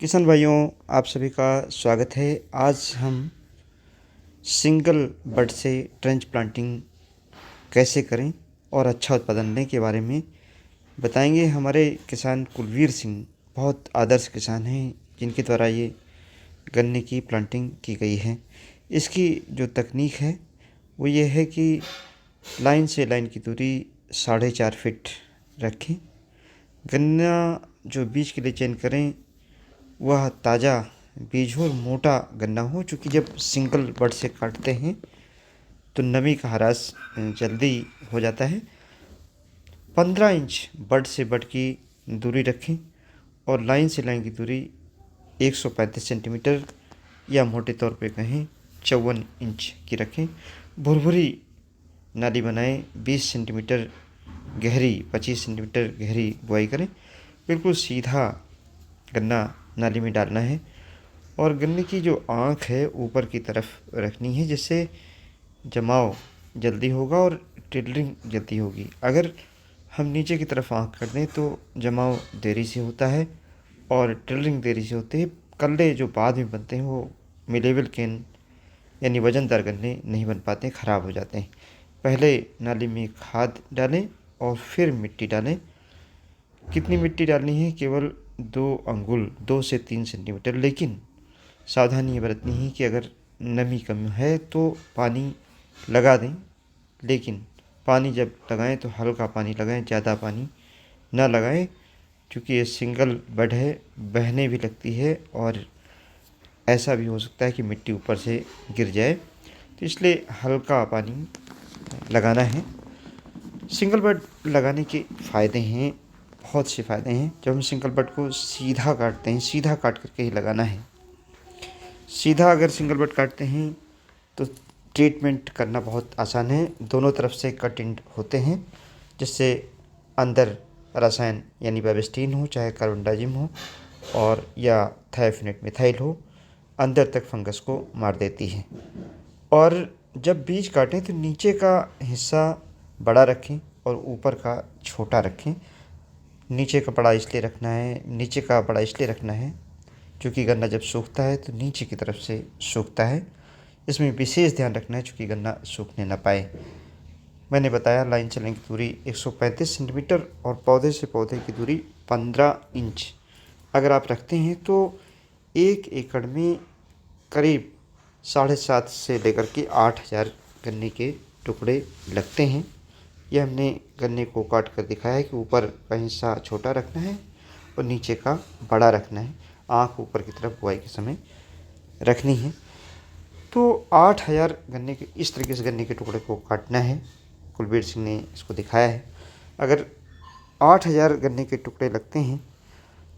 किसान भाइयों, आप सभी का स्वागत है। आज हम सिंगल बड से ट्रेंच प्लांटिंग कैसे करें और अच्छा उत्पादन लें के बारे में बताएंगे। हमारे किसान कुलवीर सिंह बहुत आदर्श किसान हैं जिनके द्वारा ये गन्ने की प्लांटिंग की गई है। इसकी जो तकनीक है वो ये है कि लाइन से लाइन की दूरी 4.5 फीट रखें। गन्ना जो बीज के लिए चयन करें वह ताज़ा बीज हो और मोटा गन्ना हो, चूँकि जब सिंगल बड से काटते हैं तो नमी का ह्रास जल्दी हो जाता है। 15 इंच बड से बड की दूरी रखें और लाइन से लाइन की दूरी 135 सेंटीमीटर या मोटे तौर पे कहें 54 इंच की रखें। भुरभुरी नाली बनाएं, 20 सेंटीमीटर गहरी 25 सेंटीमीटर गहरी बुआई करें। बिल्कुल सीधा गन्ना नाली में डालना है और गन्ने की जो आँख है ऊपर की तरफ रखनी है, जिससे जमाव जल्दी होगा और टिलरिंग जल्दी होगी। अगर हम नीचे की तरफ आँख कर दें तो जमाव देरी से होता है और टिलरिंग देरी से होती है। कल्ले जो बाद में बनते हैं वो मिलेबल कैन यानी वजनदार गन्ने नहीं बन पाते, ख़राब हो जाते हैं। पहले नाली में खाद डालें और फिर मिट्टी डालें। कितनी मिट्टी डालनी है? केवल 2 अंगुल 2 से 3 सेंटीमीटर। लेकिन सावधानी ये बरतनी है कि अगर नमी कम है तो पानी लगा दें, लेकिन पानी जब लगाएं तो हल्का पानी लगाएं, ज़्यादा पानी ना लगाएं, क्योंकि ये सिंगल बड है, बहने भी लगती है और ऐसा भी हो सकता है कि मिट्टी ऊपर से गिर जाए, तो इसलिए हल्का पानी लगाना है। सिंगल बड लगाने के फ़ायदे हैं, बहुत से फ़ायदे हैं। जब हम सिंगल बड को सीधा काटते हैं, सीधा काट करके ही लगाना है। सीधा अगर सिंगल बड काटते हैं तो ट्रीटमेंट करना बहुत आसान है। दोनों तरफ से कट एंड होते हैं, जिससे अंदर रसायन यानी बेबिस्टीन हो, चाहे कार्बनडाजिम हो और या थायोफिनेट मिथाइल हो, अंदर तक फंगस को मार देती है। और जब बीज काटें तो नीचे का हिस्सा बड़ा रखें और ऊपर का छोटा रखें। नीचे का बड़ा इसलिए रखना है क्योंकि गन्ना जब सूखता है तो नीचे की तरफ से सूखता है। इसमें विशेष ध्यान रखना है क्योंकि गन्ना सूखने ना पाए। मैंने बताया लाइन से लाइन की दूरी 135 सेंटीमीटर और पौधे से पौधे की दूरी 15 इंच अगर आप रखते हैं तो 1 एकड़ में करीब 7.5 से लेकर के 8,000 गन्ने के टुकड़े लगते हैं। यह हमने गन्ने को काट कर दिखाया है कि ऊपर का हिस्सा छोटा रखना है और नीचे का बड़ा रखना है। आँख ऊपर की तरफ बुआई के समय रखनी है। तो 8,000 गन्ने के इस तरीके से गन्ने के टुकड़े को काटना है। कुलवीर सिंह ने इसको दिखाया है। अगर 8,000 गन्ने के टुकड़े लगते हैं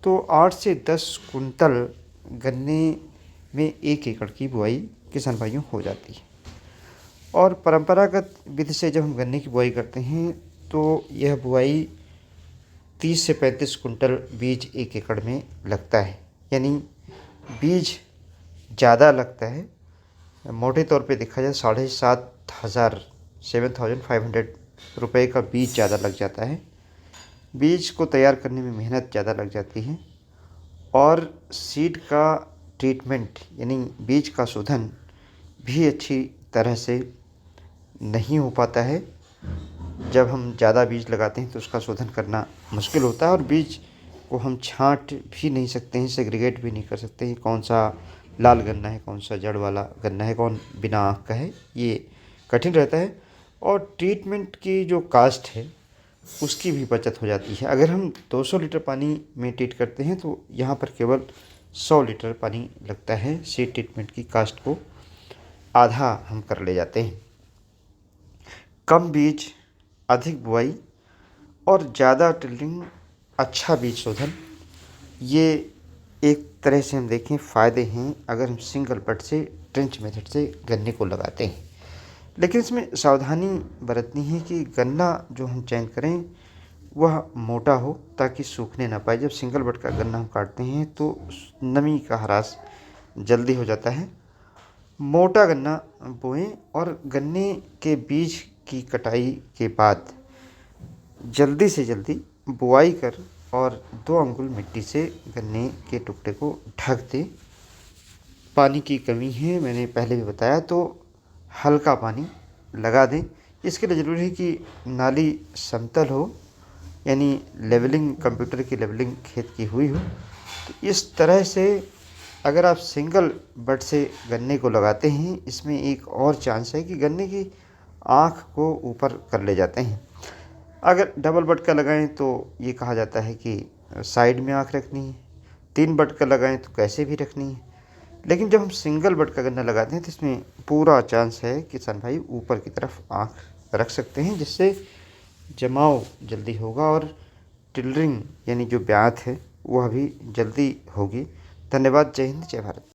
तो 8 से 10 कुंतल गन्ने में 1 एकड़ की बुआई किसान भाइयों हो जाती है। और परंपरागत विधि से जब हम गन्ने की बुआई करते हैं तो यह बुआई 30 से 35 कुंटल बीज 1 एकड़ में लगता है, यानी बीज ज़्यादा लगता है। मोटे तौर पे देखा जाए 7,500 रुपये का बीज ज़्यादा लग जाता है। बीज को तैयार करने में मेहनत ज़्यादा लग जाती है और सीड का ट्रीटमेंट यानी बीज का शोधन भी अच्छी तरह से नहीं हो पाता है। जब हम ज़्यादा बीज लगाते हैं तो उसका शोधन करना मुश्किल होता है और बीज को हम छांट भी नहीं सकते हैं, सेग्रीगेट भी नहीं कर सकते हैं कौन सा लाल गन्ना है, कौन सा जड़ वाला गन्ना है, कौन बिना आँख का है, ये कठिन रहता है। और ट्रीटमेंट की जो कास्ट है उसकी भी बचत हो जाती है। अगर हम 200 लीटर पानी में ट्रीट करते हैं तो यहाँ पर केवल 100 लीटर पानी लगता है। सीड ट्रीटमेंट की कास्ट को आधा हम कर ले जाते हैं। कम बीज, अधिक बुआई और ज़्यादा टिलरिंग, अच्छा बीज शोधन, ये एक तरह से हम देखें फ़ायदे हैं अगर हम सिंगल बड से ट्रेंच मेथड से गन्ने को लगाते हैं। लेकिन इसमें सावधानी बरतनी है कि गन्ना जो हम चयन करें वह मोटा हो ताकि सूखने ना पाए। जब सिंगल बड का गन्ना हम काटते हैं तो नमी का ह्रास जल्दी हो जाता है। मोटा गन्ना बोएं और गन्ने के बीज की कटाई के बाद जल्दी से जल्दी बुआई कर और 2 अंगुल मिट्टी से गन्ने के टुकड़े को ढक दें। पानी की कमी है, मैंने पहले भी बताया, तो हल्का पानी लगा दें। इसके लिए ज़रूरी है कि नाली समतल हो, यानी लेवलिंग, कंप्यूटर की लेवलिंग खेत की हुई हो। तो इस तरह से अगर आप सिंगल बड से गन्ने को लगाते हैं, इसमें एक और चांस है कि गन्ने की आँख को ऊपर कर ले जाते हैं। अगर डबल बड का लगाएं तो ये कहा जाता है कि साइड में आँख रखनी है, 3 बड का लगाएं तो कैसे भी रखनी है। लेकिन जब हम सिंगल बड का गन्ना लगाते हैं तो इसमें पूरा चांस है किसान भाई ऊपर की तरफ आँख रख सकते हैं, जिससे जमाव जल्दी होगा और टिलरिंग यानी जो ब्यात है वह भी जल्दी होगी। धन्यवाद। जय हिंद, जय भारत।